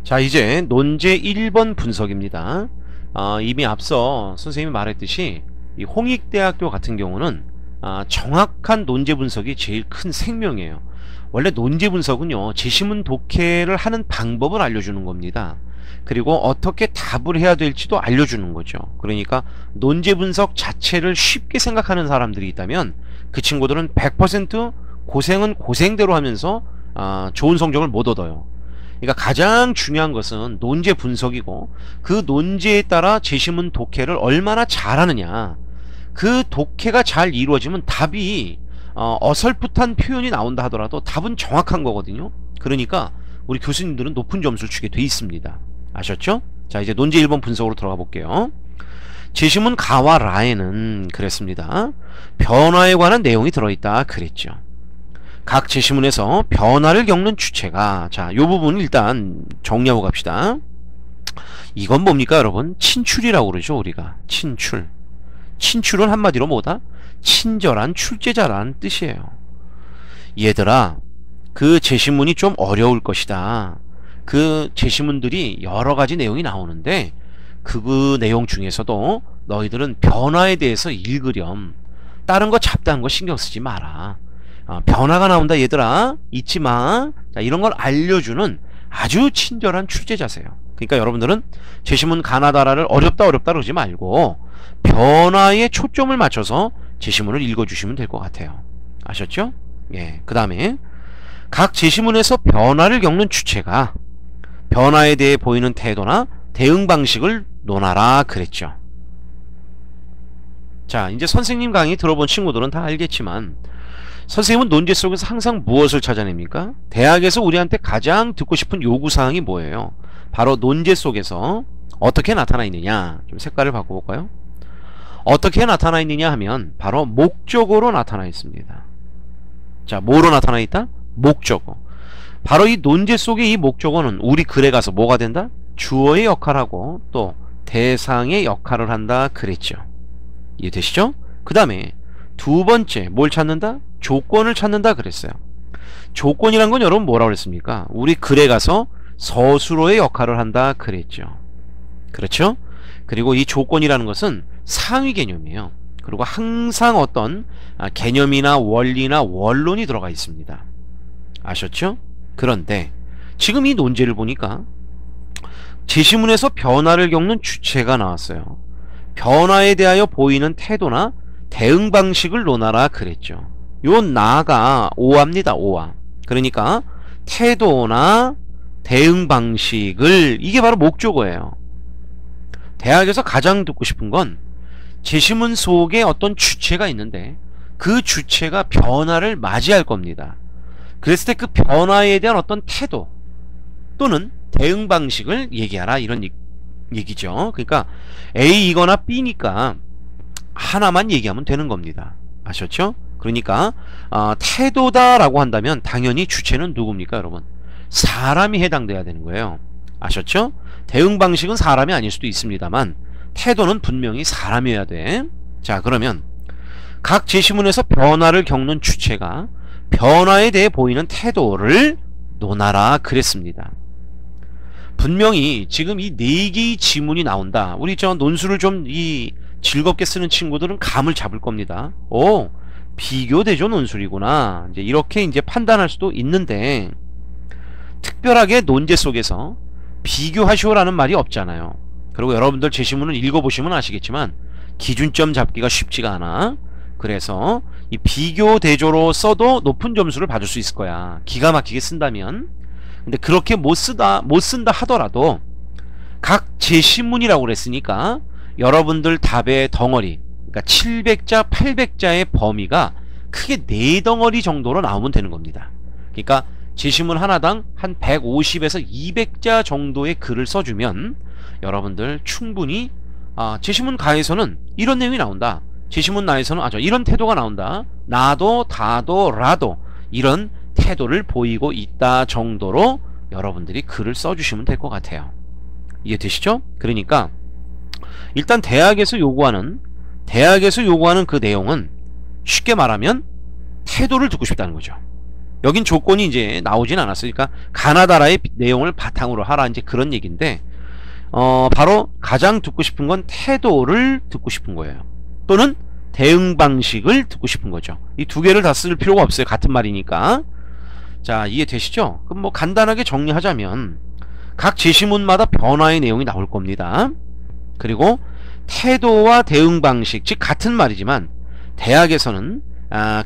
자, 이제 논제 1번 분석입니다. 이미 앞서 선생님이 말했듯이 이 홍익대학교 같은 경우는 정확한 논제 분석이 제일 큰 생명이에요. 원래 논제 분석은요, 제시문 독해를 하는 방법을 알려주는 겁니다. 그리고 어떻게 답을 해야 될지도 알려주는 거죠. 그러니까 논제 분석 자체를 쉽게 생각하는 사람들이 있다면 그 친구들은 100% 고생은 고생대로 하면서 좋은 성적을 못 얻어요. 그러니까 가장 중요한 것은 논제 분석이고, 그 논제에 따라 제시문 독해를 얼마나 잘하느냐. 그 독해가 잘 이루어지면 답이 어설풋한 표현이 나온다 하더라도 답은 정확한 거거든요. 그러니까 우리 교수님들은 높은 점수를 주게 돼 있습니다. 아셨죠? 자, 이제 논제 1번 분석으로 들어가 볼게요. 제시문 가와 라에는 그랬습니다. 변화에 관한 내용이 들어있다 그랬죠. 각 제시문에서 변화를 겪는 주체가, 자, 요 부분 일단 정리하고 갑시다. 이건 뭡니까 여러분? 친출이라고 그러죠. 우리가 친출. 친출은 한마디로 뭐다? 친절한 출제자라는 뜻이에요. 얘들아, 그 제시문이 좀 어려울 것이다. 그 제시문들이 여러가지 내용이 나오는데 그 내용 중에서도 너희들은 변화에 대해서 읽으렴. 다른 거 잡다한 거 신경 쓰지 마라. 변화가 나온다 얘들아, 잊지마. 자, 이런 걸 알려주는 아주 친절한 출제자세요. 그러니까 여러분들은 제시문 가나다라를 어렵다 그러지 말고 변화에 초점을 맞춰서 제시문을 읽어주시면 될 것 같아요. 아셨죠? 예. 그 다음에 각 제시문에서 변화를 겪는 주체가 변화에 대해 보이는 태도나 대응 방식을 논하라 그랬죠. 자, 이제 선생님 강의 들어본 친구들은 다 알겠지만 선생님은 논제 속에서 항상 무엇을 찾아냅니까? 대학에서 우리한테 가장 듣고 싶은 요구사항이 뭐예요? 바로 논제 속에서 어떻게 나타나 있느냐. 좀 색깔을 바꿔볼까요? 어떻게 나타나 있느냐 하면 바로 목적어로 나타나 있습니다. 자, 뭐로 나타나 있다? 목적어. 바로 이 논제 속의 이 목적어는 우리 글에 가서 뭐가 된다? 주어의 역할하고 또 대상의 역할을 한다 그랬죠. 이해되시죠? 그 다음에 두 번째 뭘 찾는다? 조건을 찾는다 그랬어요. 조건이란 건 여러분 뭐라고 그랬습니까? 우리 글에 가서 서술어의 역할을 한다 그랬죠. 그렇죠? 그리고 이 조건이라는 것은 상위 개념이에요. 그리고 항상 어떤 개념이나 원리나 원론이 들어가 있습니다. 아셨죠? 그런데 지금 이 논제를 보니까 제시문에서 변화를 겪는 주체가 나왔어요. 변화에 대하여 보이는 태도나 대응 방식을 논하라 그랬죠. 요 나가 오화입니다. 오화. 그러니까 태도나 대응 방식을, 이게 바로 목적어예요. 대학에서 가장 듣고 싶은 건 제시문 속에 어떤 주체가 있는데 그 주체가 변화를 맞이할 겁니다. 그랬을 때 그 변화에 대한 어떤 태도 또는 대응 방식을 얘기하라, 이런 얘기죠. 그러니까 A이거나 B니까 하나만 얘기하면 되는 겁니다. 아셨죠? 그러니까 태도다라고 한다면 당연히 주체는 누굽니까 여러분? 사람이 해당돼야 되는 거예요. 아셨죠? 대응 방식은 사람이 아닐 수도 있습니다만 태도는 분명히 사람이어야 돼. 자, 그러면 각 제시문에서 변화를 겪는 주체가 변화에 대해 보이는 태도를 논하라 그랬습니다. 분명히 지금 이 4개의 지문이 나온다. 우리 논술을 좀 즐겁게 쓰는 친구들은 감을 잡을 겁니다. 오, 비교대조 논술이구나. 이렇게 이제 판단할 수도 있는데, 특별하게 논제 속에서 비교하시오라는 말이 없잖아요. 그리고 여러분들 제시문을 읽어보시면 아시겠지만 기준점 잡기가 쉽지가 않아. 그래서 이 비교대조로 써도 높은 점수를 받을 수 있을 거야, 기가 막히게 쓴다면. 근데 그렇게 못 쓴다 하더라도 각 제시문이라고 그랬으니까 여러분들 답의 덩어리, 그러니까 700자 800자의 범위가 크게 4덩어리 정도로 나오면 되는 겁니다. 그러니까 제시문 하나당 한 150에서 200자 정도의 글을 써주면 여러분들 충분히 제시문 가에서는 이런 내용이 나온다, 제시문 나에서는 이런 태도가 나온다, 나도 다도 라도 이런 태도를 보이고 있다 정도로 여러분들이 글을 써주시면 될 것 같아요. 이해되시죠? 그러니까 일단 대학에서 요구하는 그 내용은 쉽게 말하면 태도를 듣고 싶다는 거죠. 여긴 조건이 이제 나오진 않았어요. 그러니까 가나다라의 내용을 바탕으로 하라 이제 그런 얘기인데 바로 가장 듣고 싶은 건 태도를 듣고 싶은 거예요. 또는 대응 방식을 듣고 싶은 거죠. 이 두 개를 다 쓸 필요가 없어요. 같은 말이니까. 자, 이해되시죠? 그럼 뭐 간단하게 정리하자면 각 제시문마다 변화의 내용이 나올 겁니다. 그리고 태도와 대응 방식, 즉 같은 말이지만 대학에서는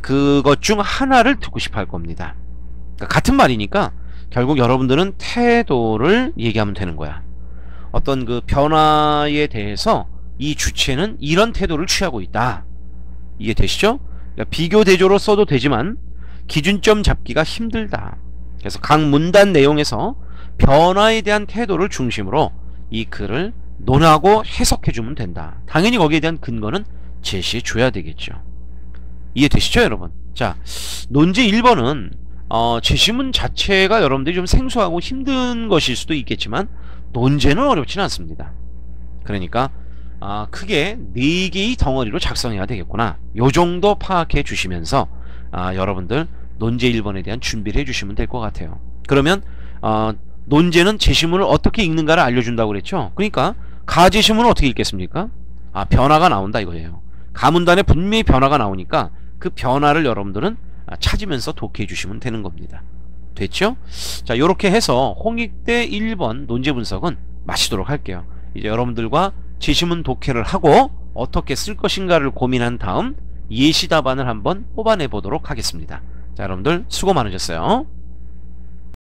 그것 중 하나를 듣고 싶어 할 겁니다. 그러니까 같은 말이니까 결국 여러분들은 태도를 얘기하면 되는 거야. 어떤 그 변화에 대해서 이 주체는 이런 태도를 취하고 있다. 이해되시죠? 그러니까 비교 대조로 써도 되지만 기준점 잡기가 힘들다. 그래서 각 문단 내용에서 변화에 대한 태도를 중심으로 이 글을 논하고 해석해주면 된다. 당연히 거기에 대한 근거는 제시해 줘야 되겠죠. 이해되시죠, 여러분? 자, 논제 1번은 제시문 자체가 여러분들이 좀 생소하고 힘든 것일 수도 있겠지만 논제는 어렵지는 않습니다. 그러니까 크게 4개의 덩어리로 작성해야 되겠구나. 요 정도 파악해 주시면서 여러분들 논제 1번에 대한 준비를 해주시면 될 것 같아요. 그러면 논제는 제시문을 어떻게 읽는가를 알려준다고 그랬죠. 그러니까 가제시문은 어떻게 읽겠습니까? 변화가 나온다 이거예요. 가문단에 분명히 변화가 나오니까 그 변화를 여러분들은 찾으면서 독해해 주시면 되는 겁니다. 됐죠? 자, 요렇게 해서 홍익대 1번 논제 분석은 마치도록 할게요. 이제 여러분들과 제시문 독해를 하고 어떻게 쓸 것인가를 고민한 다음 예시 답안을 한번 뽑아내 보도록 하겠습니다. 자, 여러분들 수고 많으셨어요.